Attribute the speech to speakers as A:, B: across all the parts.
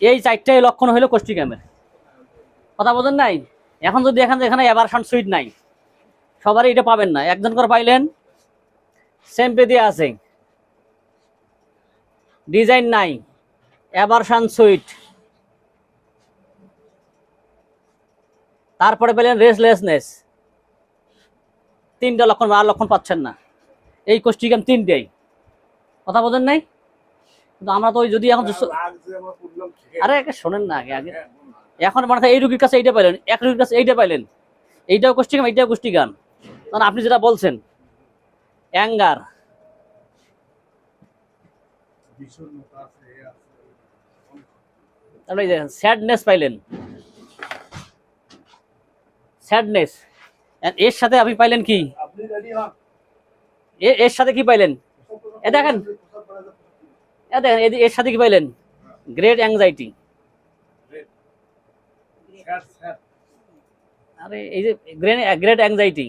A: এই চারটাই লক্ষণ হইলো কোষ্ঠিকামের। কথা বোঝেন নাই? এখন যদি এখানে অ্যাভারশন সুইট নাই, সবারই এটা পাবেন না। একজন করে পাইলেন, সিম্প্যাথি আছে, ডিজাইন নাই, অ্যাভারশন সুইট, তারপরে পেলেন রেস্টলেসনেস। তিনটা লক্ষণ, আর লক্ষণ পাচ্ছেন না। এই কোষ্ঠিকাম তিনটেই। কথা বোঝেন নাই? কিন্তু আমরা তো ওই যদি এখন আরে শোনেন না আগে আগে এখন মানে এই রুগীর কাছে এইটা পাইলেন, এক রুগীর কাছে এইটা পাইলেন, এইটাও কোষ্ঠিকাম, এইটাও কোষ্ঠিকাম। তখন আপনি যেটা বলছেন অ্যাঙ্গার, তারপরে এই যে স্যাডনেস পাইলেন, স্যাডনেস। এর সাথে আপনি পাইলেন কি, এর সাথে কি পাইলেন? এ দেখেন, এর সাথে কি পাইলেন? Great anxiety. আরে এই যে গ্রেট অ্যাংজাইটি,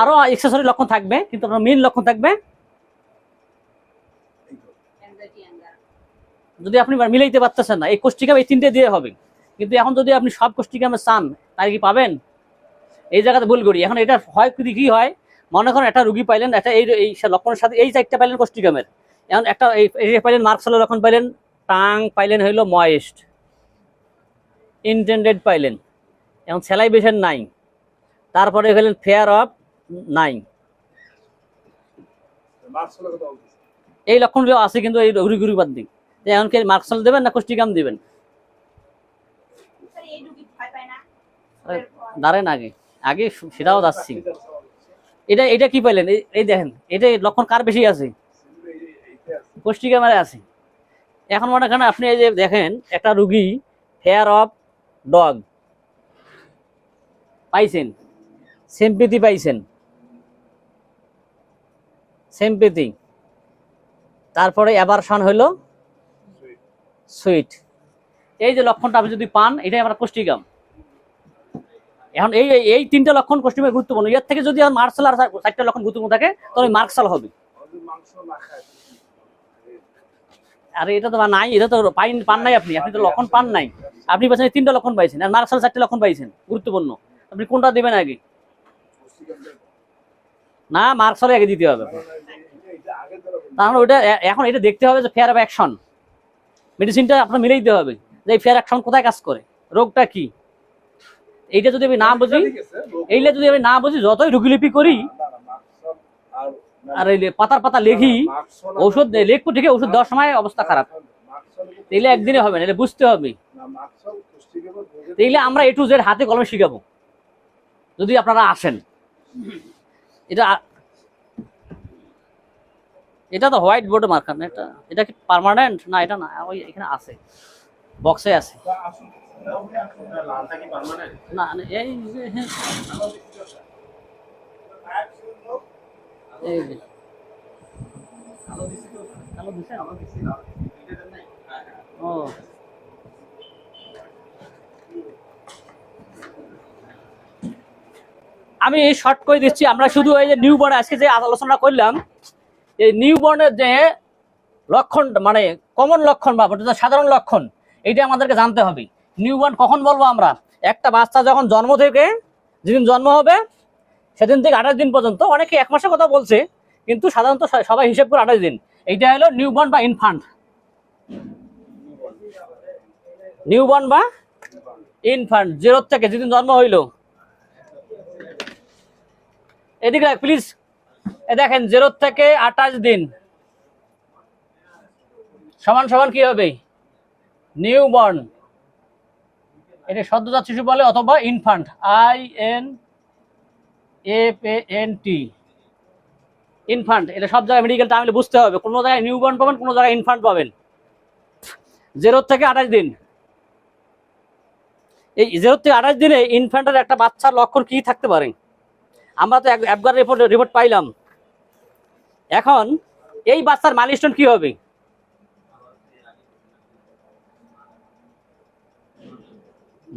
A: আরো এক্সেসরি লক্ষণ থাকবে, কিন্তু আপনার মেইন লক্ষণ থাকবে। যদি আপনি মিলাইতে পারতেছেন না, এই কোষ্ঠিকাম এই তিনটে দিয়ে হবে। কিন্তু এখন যদি আপনি সব কোষ্ঠিকামে চান, তাই কি পাবেন? এই জায়গাতে ভুল করি। এখন এটা হয় কি হয়, মনে করেন একটা রুগী পাইলেন, একটা এই লক্ষণের সাথে এই চারটা পাইলেন কোষ্ঠিকামের। এখন একটা এই পাইলেন মার্কসেলের লক্ষণ পাইলেন, টাং পাইলেন হইলো ময়েস্ট, ইনটেন্ডেড পাইলেন, এখন স্যালাইভেশন নাই, তারপরে হলেন ফেয়ার অফ নাই। এই লক্ষণগুলো আছে, কিন্তু এই রুগী বাদ দিন। এখন কি মার্কসেল দেবেন না কোষ্ঠিকাম দিবেন? দাঁড়েন আগে আগে সেটাও যাচ্ছি। এটা কি পাইলেন? এই দেখেন, এটা লক্ষণ কার বেশি আছে? কোষ্ঠিকামের আছে। এখন মনে করেন আপনি এই যে দেখেন একটা রুগী ফেয়ার অফ ডগ পাইছেন, সিম্প্যাথি পাইছেন, সিম্প্যাথি, তারপরে অ্যাভারশন হইলো সুইট। এই যে লক্ষণটা আপনি যদি পান, এটাই আমরা কোষ্ঠিকাম। এখন এই তিনটা লক্ষণ কোষ্ঠিকামের গুরুত্বপূর্ণ। এর থেকে যদি মার্কসাল আর চারটা লক্ষণ গুরুত্বপূর্ণ থাকে, তাহলে মার্কসাল হবে। আরে এটা তো নাই, এটা তো পান নাই, আপনি তো লক্ষণ পান নাই। আপনি পাচ্ছেন তিনটা লক্ষণ পাইছেন, আর মার্কসাল চারটা লক্ষণ পাইছেন গুরুত্বপূর্ণ। আপনি কোনটা দিবেন আগে? না, মার্কসাল আগে দিতে হবে। তাহলে ওইটা এখন এটা দেখতে হবে যে ফেয়ার অফ অ্যাকশন, মেডিসিনটা আপনার মিলেই দিতে হবে যে এই ফেয়ার অ্যাকশন কোথায় কাজ করে, রোগটা কি। এইটা যদি আমি না বুঝি, এইটা যদি আমি না বুঝি, যতই রুগীলিপি করি আর এই পাতার পাতা লেখি, ওষুধ লিখবো ঠিকই, ওষুধ দেওয়ার সময় অবস্থা খারাপ, তাইলে একদিনে হবে না, এটা বুঝতে হবে। তাইলে আমরা A to Z হাতে কলমে শিখাবো যদি আপনারা আসেন। এটা এটা তো হোয়াইট বোর্ডে মার্কার না, এটা কি পার্মানেন্ট না? এটা না, ওই এখানে আছে, বক্সে আছে। না এই ও আমি শর্ট করে দিচ্ছি। আমরা শুধু এই যে নিউবর্ন আজকে যে আলোচনা করলাম, এই নিউবর্নের যে লক্ষণ, মানে কমন লক্ষণ বা সাধারণ লক্ষণ, এইটা আমাদেরকে জানতে হবে। নিউবর্ন কখন বলবো আমরা? একটা বাচ্চা যখন জন্ম থেকে, যেদিন জন্ম হবে সেদিন থেকে 28 দিন পর্যন্ত। অনেকে 1 মাসের কথা বলছে, কিন্তু সাধারণত সবাই হিসেব করে 28 দিন। এইটা হলো নিউবর্ন বা ইনফান্ট। নিউবর্ন বা ইনফান্ট 0 থেকে যেদিন জন্ম হইল। এদিকে প্লিজ, দেখেন 0 থেকে 28 দিন সমান সমান কি হবে? নিউবর্ন। এটা সদ্যজাত শিশু বলে, অথবা ইনফান্ট, INFANT, ইনফান্ট। এটা সব জায়গায় মেডিকেল টার্মে বুঝতে হবে, কোনো জায়গায় নিউবর্ন পাবেন, কোনো জায়গায় ইনফান্ট পাবেন। 0 থেকে 28 দিন। এই 0 থেকে 28 দিনে ইনফ্যান্টের একটা বাচ্চার লক্ষণ কি থাকতে পারে? আমরা তো একবার রিপোর্ট পাইলাম। এখন এই বাচ্চার মাইলস্টোন কি হবে?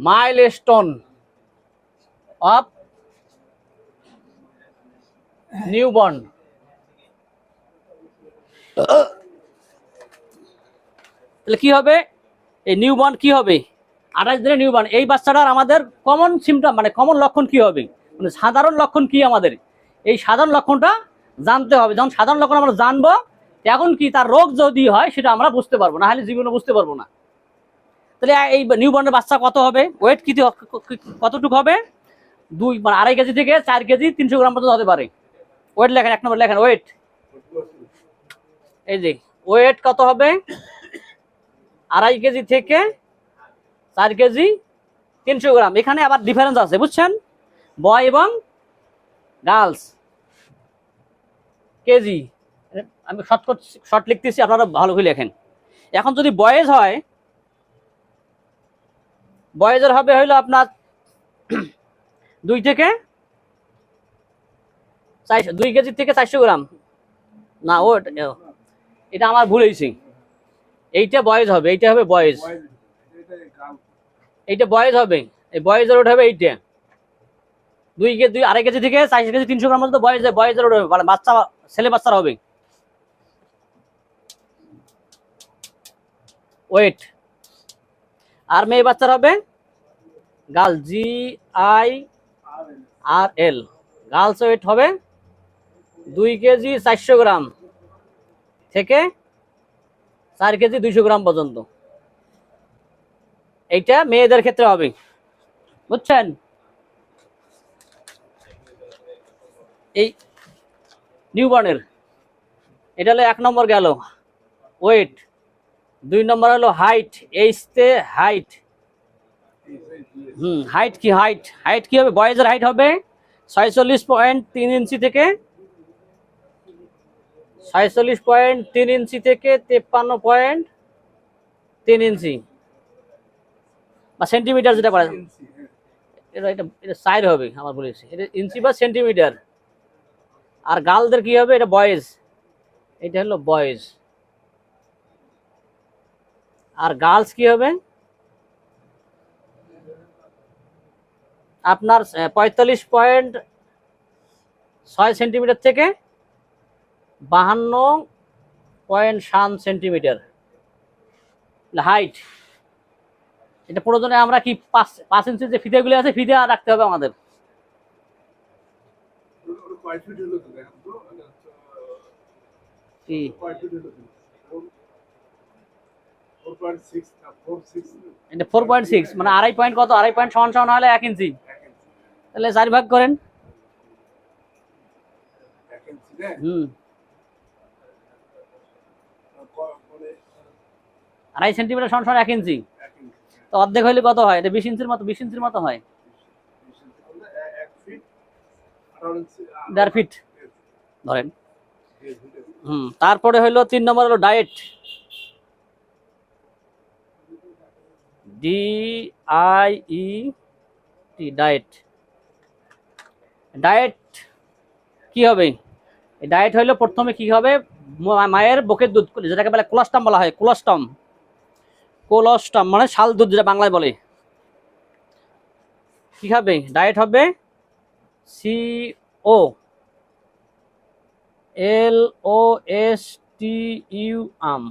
A: Milestone of newborn. তাহলে কি হবে, এই নিউবর্ন কি হবে, 28 দিনের নিউবর্ন। এই বাচ্চাটার আমাদের কমন সিমটম মানে কমন লক্ষণ কি হবে, মানে সাধারণ লক্ষণ কি আমাদের, এই সাধারণ লক্ষণটা জানতে হবে। যখন সাধারণ লক্ষণ আমরা জানবো এখন কি তার রোগ যদি হয় সেটা আমরা বুঝতে পারবো, না হলে জীবনে বুঝতে পারবো না। তাহলে এই নিউবর্নের বাচ্চা কত হবে, ওয়েট কতটুকু হবে, 2.5 কেজি থেকে 4 কেজি 300 গ্রাম পর্যন্ত হতে পারে। ওয়েট লেখেন, 1 নম্বর লেখেন ওয়েট। এই যে ওয়েট কত হবে, 2.5 কেজি থেকে 4 কেজি 300 গ্রাম। এখানে আবার ডিফারেন্স আছে বুঝছেন, বয় এবং গার্লস কেজি। আমি শর্ট লিখতেছি, আপনারা ভালো করে লেখেন। এখন যদি বয়েজ হয়, বয়েজের হবে হইলো আপনার 2 থেকে 2 কেজি থেকে 400 গ্রাম না, ও এটা আমার ভুল হয়েছে, এইটা বয়েজ হবে, এইটা হবে বয়েজ, এইটা বয়েজ হবে, এই বয়েজের ওটা হবে এইটা 2.5 কেজি থেকে 4 কেজি 300 গ্রাম পর্যন্ত বয়েজের ওটা হবে, মানে বাচ্চা ছেলে বাচ্চারা হবে ওয়েট। আর মেয়ে বাচ্চার হবে গার্ল, GIRL, গার্লস ওয়েট হবে 2 কেজি 400 গ্রাম থেকে 4 কেজি 200 গ্রাম পর্যন্ত। এইটা মেয়েদের ক্ষেত্রে হবে বুঝছেন। এই নিউবর্নের এটা হলো 1 নম্বর গেল ওয়েট, 2 নম্বর হলো হাইট, এইচতে হাইট। হাইট কি, হাইট কি হবে, বয়েজের হাইট হবে 46.3 ইঞ্চি থেকে 46.3 ইঞ্চি থেকে 53.3 ইঞ্চি বা সেন্টিমিটার, যেটা বলে এটা এটা এটা সাইড হবে, আমার বলেছি এটা ইঞ্চি বা সেন্টিমিটার। আর গার্লদের কি হবে, এটা বয়েজ, এটা হলো বয়েজ। আর গার্লস কি হবে আপনার 45.6 সেন্টিমিটার থেকে 52.7 সেন্টিমিটার হাইট। এটা প্রয়োজনে আমরা কি 5 ইঞ্চির যে ফিতেগুলো আছে ফিতে রাখতে হবে আমাদের। কি এটা 4.6 মানে 2.5 পয়েন্ট, কত 2.5 পয়েন্ট সমান সমান হলে 1 ইঞ্চি, তাহলে 4 ভাগ করেন। 2.5 সেন্টিমিটার সমান সমান 1 ইঞ্চি, তো অর্ধেক হইলে কত হয়, এটা 20 ইঞ্চির মতো, 20 ইঞ্চির মতো হয়, 1.5 ফিট ধরেন। তারপরে হইলো 3 নম্বর হলো ডায়েট, DIET, ডায়েট। ডায়েট কি হবে, ডায়েট হইলো প্রথমে কি হবে, মায়ের বুকের দুধ, যেটাকে বলে কোলাস্টাম বলা হয়, কোলাস্টাম মানে শাল দুধ যেটা বাংলায় বলে, কি খাবে, ডায়েট হবে COLOSTUM,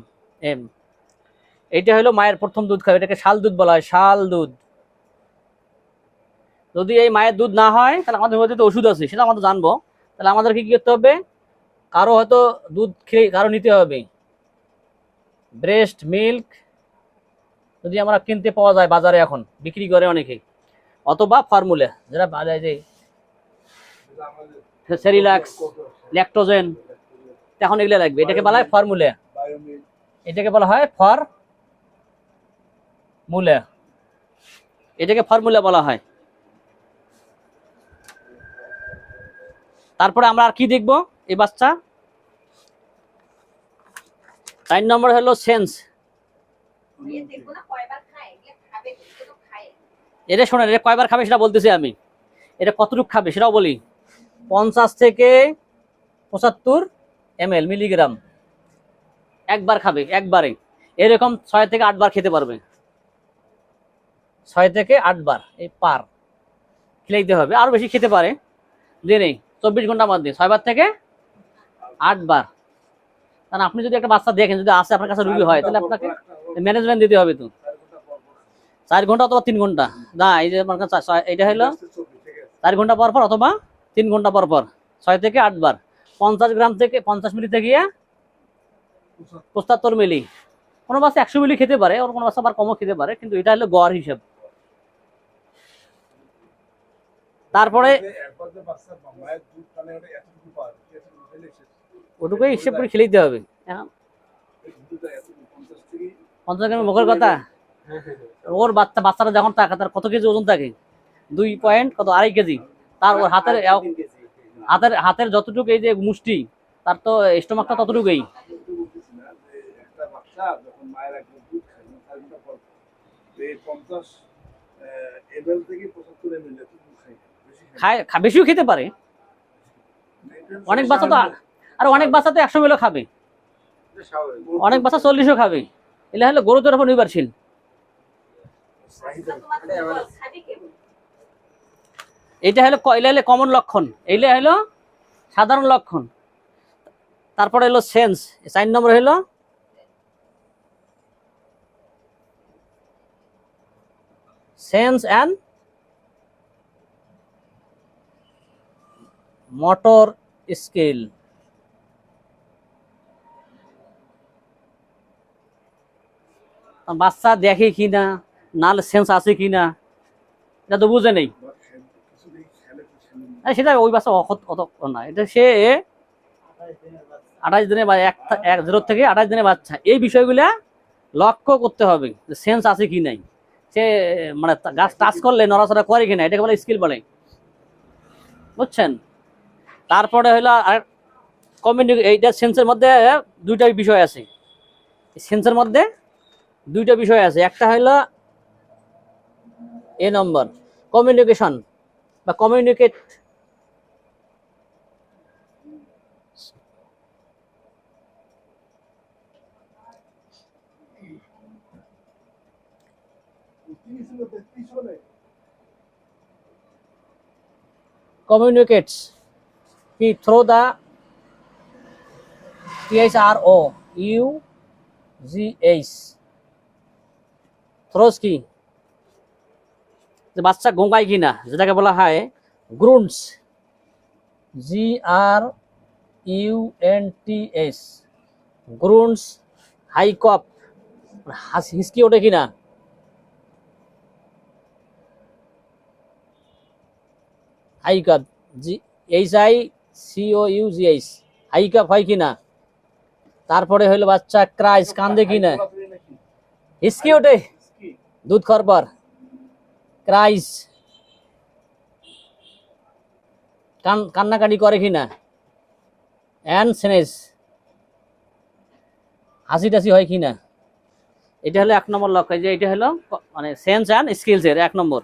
A: এইটা হলো মায়ের প্রথম দুধ খাবে, এটাকে শাল দুধ বলা হয়, শাল দুধ। যদি এই মায়ের দুধ না হয় তাহলে আমাদের মধ্যে তো ওষুধ আছে, সেটা আমাদের জানবো। তাহলে আমাদের কি করতে হবে, কারো হয়তো দুধ খেয়ে কারো নিতে হবে ব্রেস্ট মিল্ক, যদি আমরা কিনতে পাওয়া যায় বাজারে, এখন বিক্রি করে অনেকে, অথবা ফর্মুলা যেটা বাজারে যে সেরিল্যাক্স, ল্যাকটোজেন, এখন এগুলো লাগবে, এটাকে বলা হয় ফর্মুলা, এটাকে বলা হয় ফর্মুলা, এটাকে ফর্মুলা বলা হয়। তারপরে আমরা আর কি দেখব, এই বাচ্চা 4 নম্বর হলো সেন্স। এটা শোনেন, এটা কয়বার খাবে সেটা বলতেছি আমি, এটা কতটুকু খাবে সেটাও বলি। 50 থেকে 75 মিলিগ্রাম একবার খাবে, একবারে, এরকম 6 থেকে 8 বার খেতে পারবে, 6 থেকে 8 বার এই পার খেলাইতে হবে, আরো বেশি খেতে পারে দিনে 24 ঘন্টার মধ্যে 6 বার থেকে 8 বার। কারণ আপনি যদি একটা বাচ্চা দেখেন, যদি আসে আপনার কাছে রুগী হয়, তাহলে আপনাকে ম্যানেজমেন্ট দিতে হবে তো 4 ঘন্টা অথবা 3 ঘন্টা। না এই যে আমার কাছে এটা হলো 4 ঘন্টা পর পর অথবা 3 ঘন্টা পর পর 6 থেকে 8 বার। 50 গ্রাম থেকে 50 মিলি থেকে 75 মিলি। কোনো বাচ্চা 100 মিলি খেতে পারে, আর কোনো বাচ্চা আবার কমও খেতে পারে, কিন্তু এটা হলো গড় হিসাব। তারপরে ওটুকুই হিসেব করে খেলে দিতে হবে। 50 গ্রামের মুখের কথা, ওর বাচ্চারা যখন থাকে তার কত কেজি ওজন থাকে? 2 পয়েন্ট কত, 2.5 কেজি। তার ওর হাতের হাতের হাতের যতটুকু এই যে মুষ্টি, তার তো স্টোমাকটা ততটুকুই। খায়, বেশিও খেতে পারে। অনেক বাচ্চা তো, আর অনেক বাচ্চা তো 100 মিলও খাবে, অনেক বাচ্চা 40ও খাবে। এগুলো হলো গরুদের উপর নির্ভরশীল। এটা হলো কমন লক্ষণ, এইটা হলো সাধারণ লক্ষণ। তারপরে হলো সেন্স, 4 নম্বর হলো সেন্স অ্যান্ড মোটর স্কিল। বাচ্চা দেখে কিনা, নাহলে সেন্স আছে কিনা, এটা তো বুঝে নেই। সেটা ওই বাচ্চা অত না, এটা সে 28 দিনে বা 0 থেকে 28 দিনের বাচ্চা। এই বিষয়গুলা লক্ষ্য করতে হবে যে সেন্স আছে কি নাই, সে মানে গাছ টাচ করলে নড়াচড়া করে কিনা, এটাকে বলে স্কিল বলে, বুঝছেন। তারপরে হলো আর এইটা সেন্সের মধ্যে 2টা বিষয় আছে। সেন্সের মধ্যে 2টা বিষয় আছে। একটা হলো এ নম্বর কমিউনিকেশন বা communicate. communicates he through the THROUGH throes কি, যে বাচ্চা গোঙ্গায় কিনা, যেটাকে বলা হয় গ্রুন্টস, GRUNTS, গ্রুন্টস। হাইকপ, হিসকি ওঠে কিনা, হাইকপ, HICOUGH, হাইকপ হয় কিনা। তারপরে হইলো বাচ্চা ক্রাইস, কান্দে কিনা, হিসকি ওঠে দুধ খাওয়ার পর, ক্রাইস, কান্নাকাটি করে কিনা, অ্যান্ড সেনেস, হাসি টাসি হয় কিনা। এটা হলো 1 নম্বর লক্ষ্য, যে এটা হলো মানে সেন্স অ্যান্ড স্কিলস এর 1 নম্বর।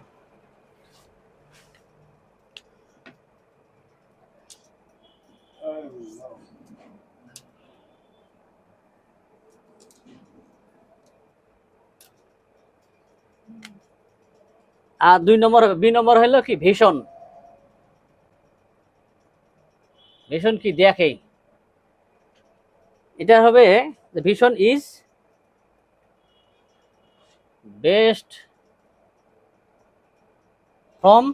A: আর 2 নম্বর বি নম্বর হলো কি ভিশন। ভিশন কি দেখে, এটা হবে vision is best from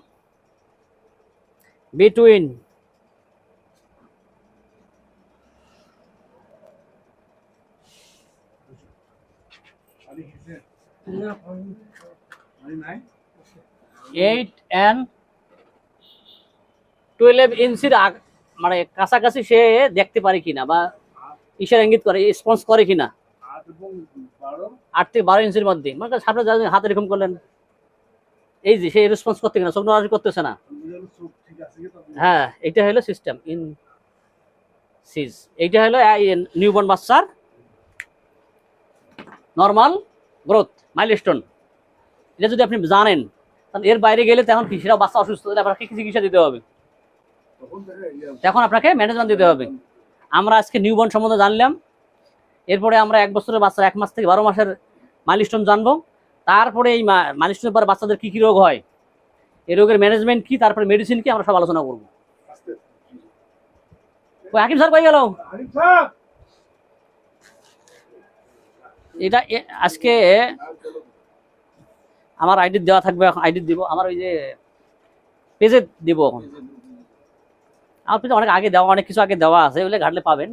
A: between eight and 12 ইঞ্চির মানে কাছাকাছি সে দেখতে পারে কিনা, বা ইশারা ইঙ্গিত করে, রেসপন্স করে কিনা। 8 থেকে 12 ইঞ্চির মধ্যে, মানে সামনে হাত এরকম করলেন, এই যে সে রেসপন্স করতে কিনা, চোখ নড়াচড়া করতেছে না। হ্যাঁ, এটা হলো সিস্টেম ইন সিজ। এইটা হলো নিউবর্ন বাচ্চার নর্মাল গ্রোথ মাইলস্টোন। এটা যদি আপনি জানেন, তাহলে এর বাইরে গেলে তখন কি, সেটা বাচ্চা অসুস্থ হলে আপনাকে কি চিকিৎসা দিতে হবে, তখন আপনাকে ম্যানেজমেন্ট দিতে হবে। আমরা আজকে নিউবর্ন সম্বন্ধে জানলাম, এরপরে আমরা 1 বছরের বাচ্চার 1 মাস থেকে 12 মাসের মাইলস্টোন জানবো। তারপরে এই মাইলস্টোনের পর বাচ্চাদের কি কি রোগ হয়, এই রোগের ম্যানেজমেন্ট কি, তারপরে মেডিসিন কি, আমরা সব আলোচনা করবো। হাকিম স্যার কই গেল? এটা আজকে আমার আইডি দেওয়া থাকবে, এখন আইডি দিব আমার ওই যে পেজে দিব। এখন আমার পেজে অনেক আগে দেওয়া, অনেক কিছু আগে দেওয়া আছে, ওগুলো ঘাটলে পাবেন।